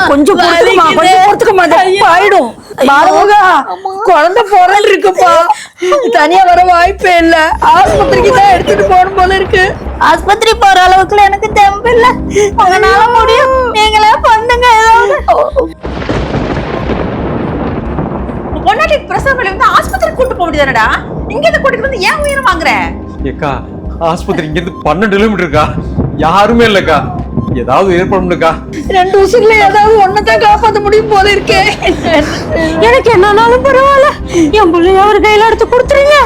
கொஞ்சம் ஆயிடும். குழந்தை போறல் இருக்குப்பா, தனியா வர வாய்ப்பே இல்ல. ஆஸ்பத்திரிக்கு தான் எடுத்துட்டு போகணும் போல இருக்கு. ஆஸ்பத்திரி போற அளவுக்கு எனக்கு தெம்பு இல்ல. உங்களால முடியும், நீங்களே பண்ணுங்க. பொன்னாட்டி பிரசவம் வந்து ஆஸ்பத்திரி கூட்டு போக முடியாதுடா. இங்க இருந்து கூட்டிட்டு வந்து ஏன் உயிரை வாங்குற? ஏக்கா ஆஸ்பத்திரி இங்க இருந்து 12 கிலோமீட்டர் இருக்கா, யாருமே இல்லக்கா, ஏதாவது ஏற்படும்க்கா. 2 வருஷத்துல ஏதாவது ஒன்னதான் காப்பாத்த முடியும் போல இருக்கே. எனக்கு என்னன்னாலும் பரவாயில்ல, என் பிள்ளைய ஒரு கையில எடுத்து கொடுத்துருங்க.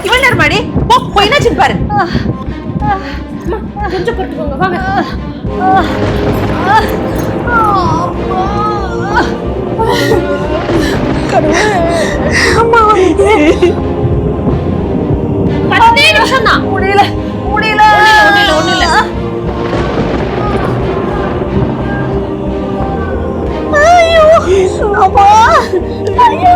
இவ்வளவு நேரம் மாடி போய் என்னாச்சுன்னு பாரு. கொஞ்சம் கொடுத்துக்கோங்க, வாங்க. முடியல முடியல. ஐயோ அம்மா, ஐயோ.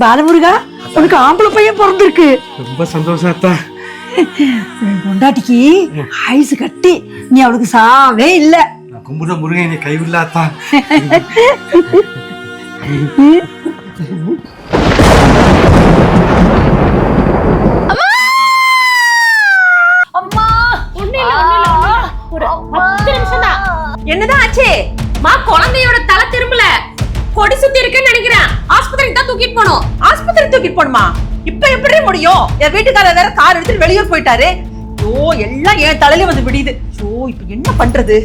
பாலமுருகா, உனக்கு ஆம்பளை பையன் பிறந்திருக்கு. ரொம்ப சந்தோஷம் அத்தா. பொண்டாட்டிக்கு ஆயுசு கட்டி, நீ அவளுக்கு சாவே இல்ல. கும்புற முருகன் நீ கைவிடல அத்தா. என்னதான் ஆச்சு? மா குழந்தையோட தலை திரும்பல, கொடி சுத்தி இருக்குன்னு நினைக்கிறேன். ஆஸ்பத்திரிக்கு தான் தூக்கிட்டு போனோம். ஆஸ்பத்திரி தூக்கிட்டு போணுமா? இப்ப எப்படி முடியும்? என் வீட்டுக்காரர் வேற கார் எடுத்துட்டு வெளியூர் போயிட்டாரு. ஐயோ, எல்லாம் என் தலையில வந்து விடியுது. ஐயோ, இப்ப என்ன பண்றது?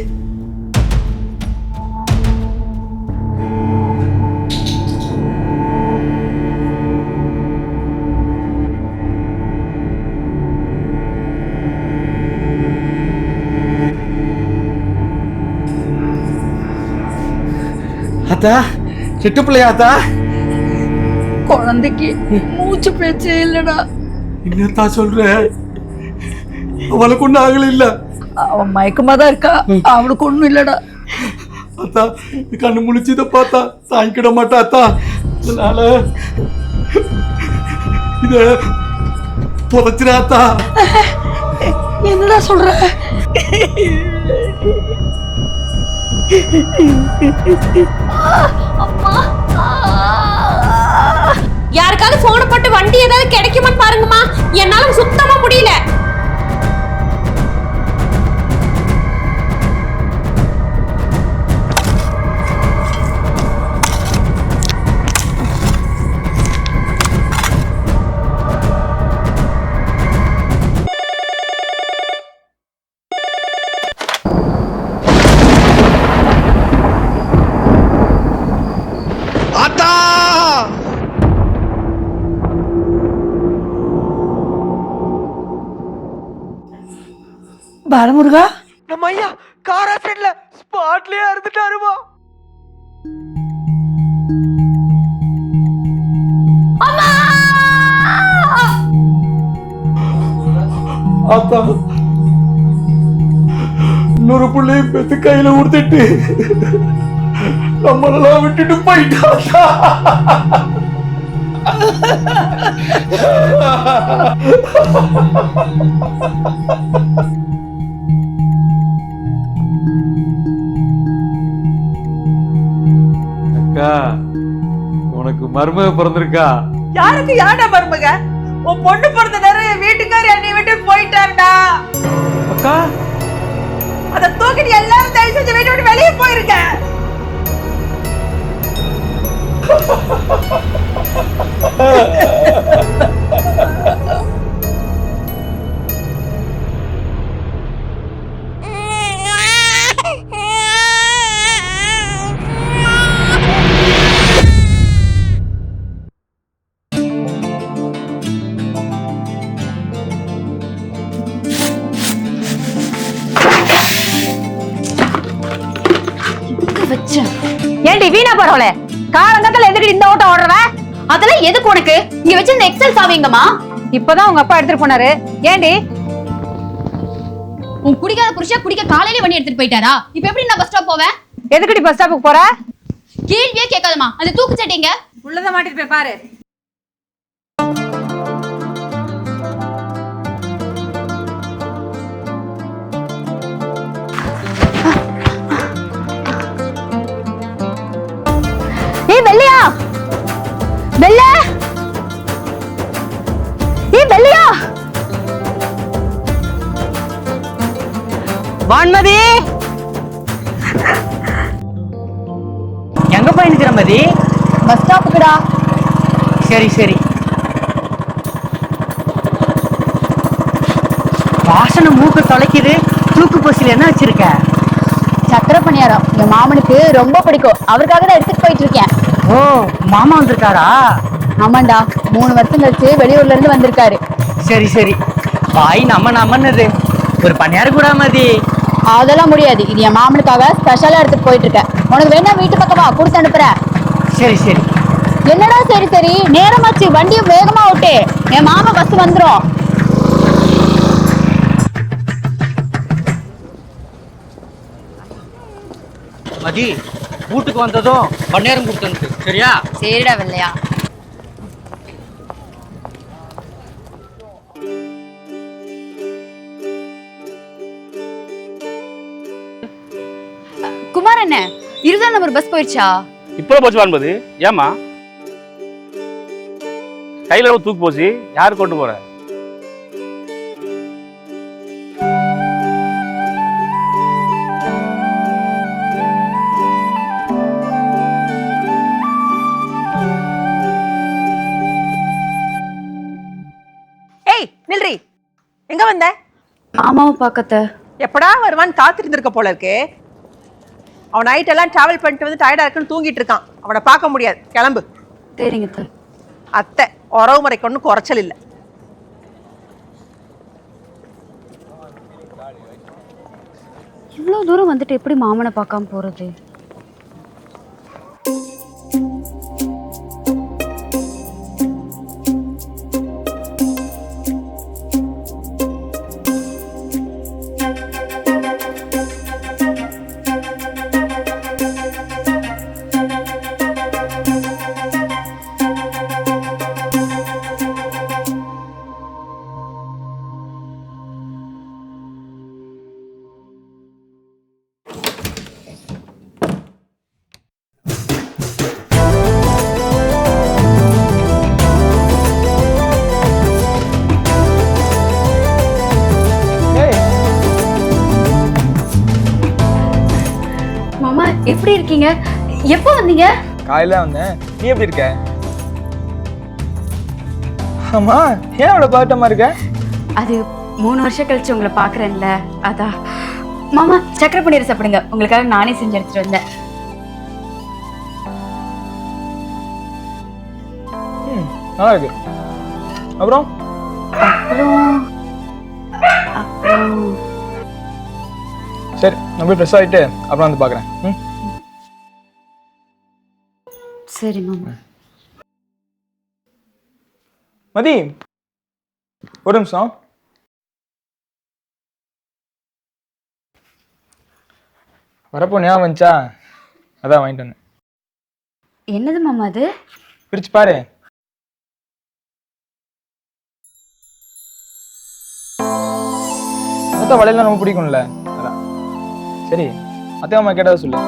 அத்தா, செட்டு பிள்ளையா அத்தா? குழந்தைக்கு மூச்சு பேச்சே இல்லடா. என்னத்தா சொல்ற? அவளுக்கு ஒன்னும் ஆகல இல்ல? அவன் மயக்கமா தான் இருக்கா, அவளுக்கு ஒண்ணும் இல்லடா. அத்தா, கண்ணு முழிச்சத பார்த்தா தாங்கிட மாட்டா அத்தா. அதனால இத புதைச்சிராத்தா. என்னடா சொல்ற? யாருக்காவது போன் போட்டு வண்டி ஏதாவது கிடைக்குமான்னு பாருங்கம்மா, என்னால சுத்தமா முடியல. பாலமுருகா, நம்ம ஐயா கார் ஆக்சிடென்ட்ல ஸ்பாட்லயே இறந்துட்டாருமா. அத்தா, இன்னொரு பிள்ளையும் பெத்து கையில கொடுத்துட்டு நம்மளெல்லாம் விட்டுட்டு போயிட்டா. அக்கா, உனக்கு மருமக பிறந்திருக்கா. யாருக்கு யாரா மருமக? உன் பொண்ணு பிறந்த நேரம் என் வீட்டுக்காரர் என்னை விட்டு போயிட்டாருடா. அக்கா, அத தூக்கிட்டு எல்லாரும் தயவு செஞ்சு வீட்டை விட்டு வெளியே போயிருங்க. ஏண்டி வீணா பரவாயில்ல, காலங்கத்துல எதுக்கு இந்த ஓட்டம் ஓடுறவ? அதெல்லாம் எதுக்கு உனக்கு? இங்க வச்சு இந்த எக்ஸல் சாவிங்கம்மா. இப்பதான் உங்க அப்பா எடுத்துட்டு போனாரு. ஏண்டி உன் குடிக்காத புருஷன் குடிக்க காலையில வண்டி எடுத்துட்டு போயிட்டாரா? இப்ப எப்படி நான் பஸ் ஸ்டாப் போவேன்? எதுக்குடி பஸ் ஸ்டாப்புக்கு போற? கேள்வியே கேட்காதம்மா. அந்த தூக்கு சட்டிங்க உள்ளத மாட்டிட்டு போய் பாரு. ஏய் வெள்ளையா, வெள்ளை, ஏய் வெள்ளையா, வான்மதி எங்க போய் நிக்கிற மதி? பஸ் ஸ்டாப்புக்குடா. சரி சரி. வாசனை மூக்கு தொலைக்குது. தூக்கு போசில என்ன வச்சிருக்க? சக்கரை பணியாரம் என் மாமனுக்கு ரொம்ப பிடிக்கும். அவருக்காக தான் எடுத்துட்டு போயிட்டு இருக்கேன். ஓ, மாமா வந்திருக்காரா? ஆமாண்டா, 3 வருஷம் கழிச்சு வெளியூர்ல இருந்து வந்திருக்காரு. சரி சரி. வாய் நம்மன்னது ஒரு பணியாரம் கூட மதி. அதெல்லாம் முடியாது. இது என் மாமனுக்காக ஸ்பெஷலா எடுத்துட்டு போயிட்டு இருக்கேன். உனக்கு வேணா வீட்டு பக்கமா கொடுத்து அனுப்புறேன். சரி சரி. என்னடா சரி சரி, நேரமாச்சு, வண்டியை வேகமா ஓட்டு. என் மாமா பஸ் வந்துரும். மதி, வீட்டுக்கு வந்ததும் பணியாரம் கொடுத்து சரியா? சரிடா வெள்ளையா. குமார் அண்ணன் 20ஆம் நம்பர் பஸ் போயிடுச்சா? இப்போ போச்சு வான்பது. ஏமா கையில தூக்கு போச்சு, யாரு கொண்டு போற? ஏய் நில்றி, எங்க வந்த? மாமாவை பார்க்கத்த. எப்படா வருவான்னு காத்திருந்து இருக்க போல இருக்கு. அவன் நைட் எல்லாம் டிராவல் பண்ணிட்டு வந்து டயர்டா இருக்குன்னு தூங்கிட்டு இருக்கான். அவனை பார்க்க முடியாது. கிளம்பு. சரிங்க. அத்தை உறவு முறைக்கு ஒன்றும் குறைச்சல் இல்லை. இவ்வளவு தூரம் வந்துட்டு எப்படி மாமனை பார்க்காம போறது? மாமா எப்படி இருக்கீங்க? எப்போ வந்தீங்க? காலையில வந்தேன். நீ எப்படி இருக்க? ஆமா, ஏன் அவ்வளவு பாட்டமா இருக்க? அது 3 வருஷம் கழிச்சு உங்களை பாக்குறேன்ல, அதான். மாமா சக்கரை பன்னீர் சாப்பிடுங்க, உங்களுக்காக நானே செஞ்சு எடுத்துட்டு வந்தேன். நல்லா இருக்கு. அப்புறம் சரி, நான் போய் ஃப்ரெஷ் ஆகிட்டு அப்புறம் வந்து பார்க்குறேன். சரி மாமா. மதி, ஒரு நிமிஷம். வரப்போ ஞாபகம் வந்துச்சா? அதான் வாங்கிட்டு வந்தேன். என்னது மாமா அது? பிரிச்சு பாரு. மொத்த வளையலாம் ரொம்ப பிடிக்கும்ல, அதான். சரி, அத்தை அம்மா கேட்டதை சொல்லு.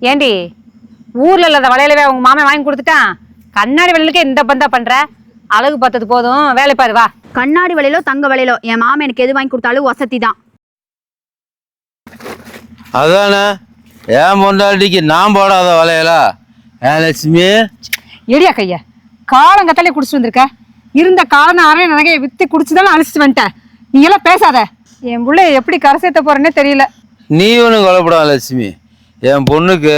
ஏண்டி, ஊர்ல இல்லாத வளையலவே உங்க மாமன் வாங்கி கொடுத்துட்டான். கண்ணாடி வளையலுக்கு இந்த பந்தா பண்ற? அழகு பார்த்தது போதும், வேலை பாரு வா. கண்ணாடி வளையலோ தங்க வளையலோ என் மாமன் எனக்கு எது வாங்கி கொடுத்தாலும் வசதி தான். அதானே ஏன் பொண்டாட்டிக்கு நான் போடாத வளையலா? ஏன் லட்சுமி? எடியா கைய காலங்கத்தாலே குடிச்சிட்டு வந்திருக்க. இருந்த காலம் அரை நகையை வித்து குடிச்சுதானே அழிச்சிட்டு வந்துட்டேன். நீ எல்லாம் பேசாத. என் பிள்ளைய எப்படி கரை சேர்த்த போறேன்னே தெரியல. நீ ஒன்றும் கொலைப்படாத லட்சுமி. என் பொண்ணுக்கு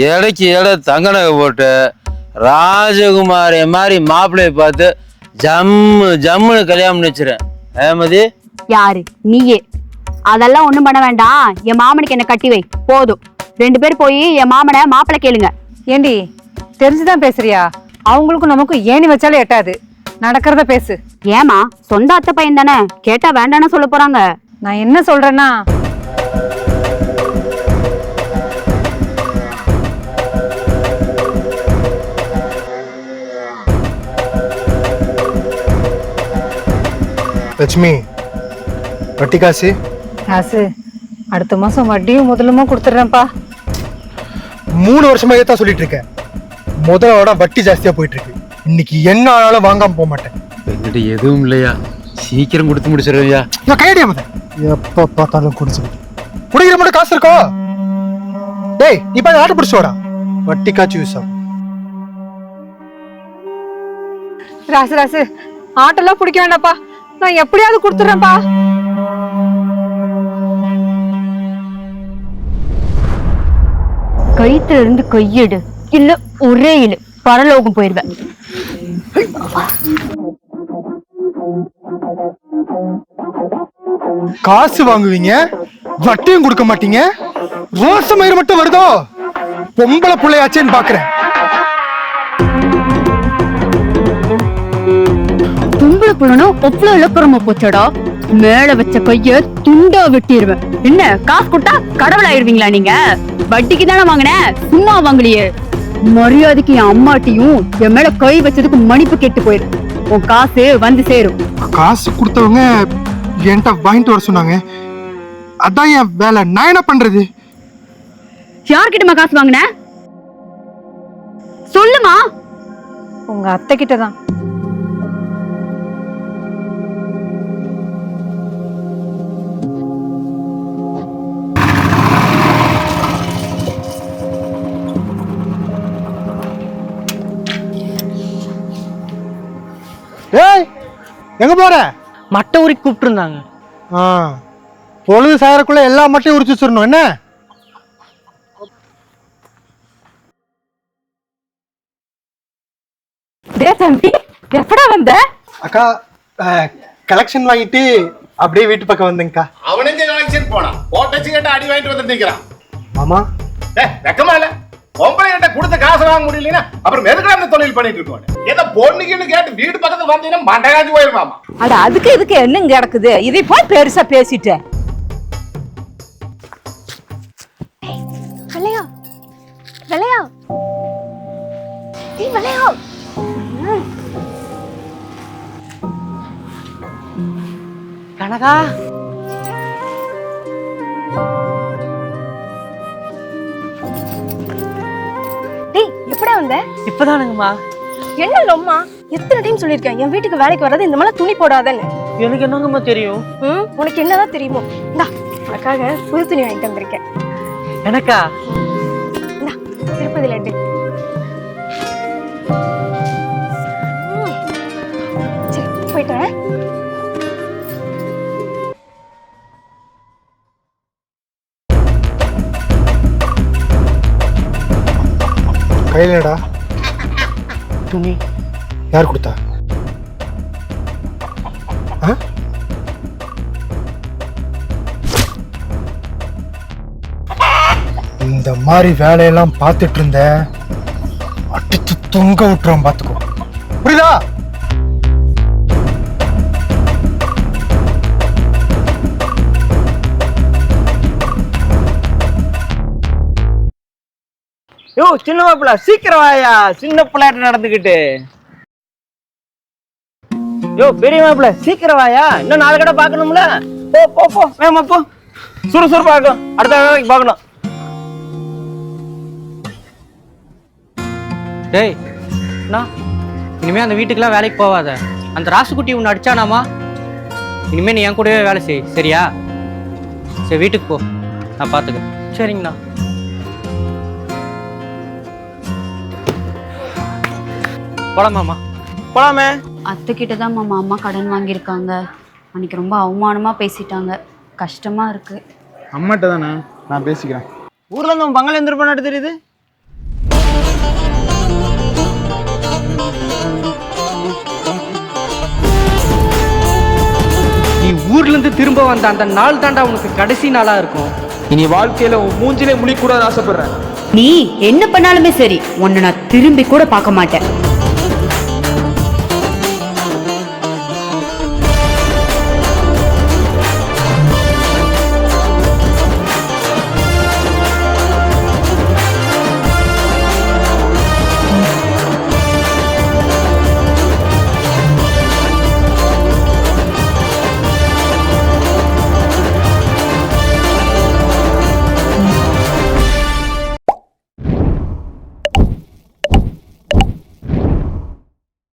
இடைக்கு எடை தங்க நகை போட்டு ராஜகுமாரி மாதிரி மாப்பிள்ளையை பார்த்து ஜம்முன்னு கல்யாணம் வச்சிடறேன். ஏமதி யாரு நீயே? அதெல்லாம் ஒண்ணும் பண்ண வேண்டாம். என் மாமனுக்கு என்ன கட்டி வை போதும். 2 பேர் போய் என் மாமனை மாப்பிள்ளை கேளுங்க. ஏண்டி தெரிஞ்சுதான் பேசுறியா? அவங்களுக்கும் நமக்கும் ஏணி வச்சாலே எட்டாது. நடக்கிறத பேசு. ஏமா சொந்த அத்தை பையன் தானே, கேட்டா வேண்டான்னு சொல்ல போறாங்க. நான் என்ன சொல்றேன்னா, லட்சுமி, வட்டி காசு காசு அடுத்த மாசம் வட்டியும் முதலுமா கொடுத்துட்றேன்ப்பா. 3 வருஷமா தான் சொல்லிட்டு இருக்கேன். முதலோட வட்டி ஜாஸ்தியா போயிட்டு இருக்கு. இன்னைக்கு என்ன ஆனாலும் வாங்காம போக மாட்டேன். என்கிட்ட எதுவும் இல்லையா, சீக்கிரம் கொடுத்து முடிச்சிருவையா. நான் கையடியா மதன், எப்ப பார்த்தாலும் குடிச்சுக்கிட்டு குடிக்கிற மட்டும் காசு இருக்கோ? டேய் நீ போய் ஆட்டோ பிடிச்சோடா, வட்டி காய்ச்சி யூஸ் ஆகும். ராசு ராசு ஆட்டெல்லாம் பிடிக்க வேண்டாப்பா, நான் எப்படியாவது கொடுத்துட்றேன்ப்பா. கழுத்துல இருந்து கையெடு, இல்ல ஒரே இழு, பரலோகம் போயிருவேன். காசு வாங்குவீங்க, வட்டியும் கொடுக்க மாட்டீங்க. ரோச மயிர் மட்டும் வருதோ? பொம்பளை பிள்ளையாச்சேன்னு பாக்குறேன். பொம்பளை புள்ளனும் ஒவ்வளவு இலக்குறமா போச்சடா. மேல வச்ச கைய துண்டா வெட்டிடுவேன். என்ன காசு கொடுத்தா கடவுள் ஆயிருவீங்களா நீங்க? வட்டிக்கு தானே வாங்கின, சும்மா வாங்கலையே. மரியாதைக்கு என் அம்மாட்டியும் என் மேல கை வச்சதுக்கு மன்னிப்பு கேட்டு போயிரு. உன் காசு வந்து சேரும். காசு கொடுத்தவங்க என்கிட்ட வாங்கிட்டு வர சொன்னாங்க. அதான் என் வேலை. நான் என்ன பண்றது? யார்கிட்டமா காசு வாங்கின சொல்லுமா. உங்க அத்தை கிட்டதான். ஏய் எங்க போற? மட்டை உரிக்க கூப்பிட்டு இருந்தாங்க. பொழுது சாயறக்குள்ள எல்லா மட்டையும் உரிச்சு வச்சிடணும். என்ன தம்பி எப்படா வந்த? அக்கா, கலெக்ஷன் வாங்கிட்டு அப்படியே வீட்டு பக்கம் வந்தேங்கக்கா. அவனுக்கு கலெக்ஷன் போனா போட்டச்சு கேட்ட அடி வாங்கிட்டு வந்து நிக்கிறான். மாமா வெக்கமா இல்ல? பொம்பளை கிட்ட கொடுத்த காசு வாங்க முடியலன்னா அப்புறம் எதுக்கு அந்த தொழில் பண்ணிட்டு இருக்கோம்? ஏதோ பொண்ணுக்குன்னு கேட்டு வீடு பக்கத்துல வந்தீங்கன்னா மண்டகாஞ்சி போயிருமாமா. அட அதுக்கு இதுக்கு என்னங்க கிடக்குது? இதை போய் பெருசா பேசிட்டேன். விளையா விளையா நீ விளையா. கனகா டேய் எப்படா வந்த? இப்பதானுங்கம்மா. என்ன லொம்மா, எத்தனை டைம் சொல்லிருக்கேன் என் வீட்டுக்கு வேலைக்கு வர்றது இந்த மாதிரி துணி போடாதன்னு. எனக்கு என்னங்கம்மா தெரியும்? உனக்கு என்னதான் தெரியுமோ? இந்தா உனக்காக புது துணி வாங்கிட்டு வந்திருக்கேன். எனக்கா? இந்தா திருப்பதி லட்டு. சரி போயிட்டேன். கையிலடா துணி யார் கொடுத்தா? இந்த மாதிரி வேலையெல்லாம் பார்த்துட்டு இருந்த அடிச்சு தொங்க விட்டுறோம், பார்த்துக்கோ. புரியுதா? யோ சின்ன மாப்பிள்ள சீக்கிரம் வாயா, சின்ன பிள்ளையாட்டு நடந்துக்கிட்டு. யோ பெரிய மாப்பிள்ள சீக்கிரம் வாயா, இன்னும் 4 கடை பாக்கணும்ல. போ போ போ வேமா போ, சுறுசுறுப்பா இருக்கும். அடுத்த வேலைக்கு பாக்கணும். டேய் நான் இனிமே அந்த வீட்டுக்குலாம் வேலைக்கு போவாத. அந்த ராசுக்குட்டி உன்னை அடிச்சானாமா? இனிமே நீ என் கூடவே வேலை செய், சரியா? சரி வீட்டுக்கு போ, நான் பாத்துக்கிறேன். சரிங்கண்ணா. போலாமாமா? போலாமே. அத்தை கிட்டதான் மாமா அம்மா கடன் வாங்கியிருக்காங்க. அன்னைக்கு ரொம்ப அவமானமா பேசிட்டாங்க. கஷ்டமா இருக்கு. அம்மாட்ட தானே நான் பேசிக்கிறேன். ஊர்ல இருந்து பங்கள எந்திர பண்ணாட்டு தெரியுது. நீ ஊர்ல இருந்து திரும்ப வந்த அந்த நாள் தாண்டா உனக்கு கடைசி நாளா இருக்கும். இனி வாழ்க்கையில உன் மூஞ்சிலே முழிக்கூடாது ஆசைப்படுறேன். நீ என்ன பண்ணாலுமே சரி உன்னை நான் திரும்பி கூட பார்க்க மாட்டேன்.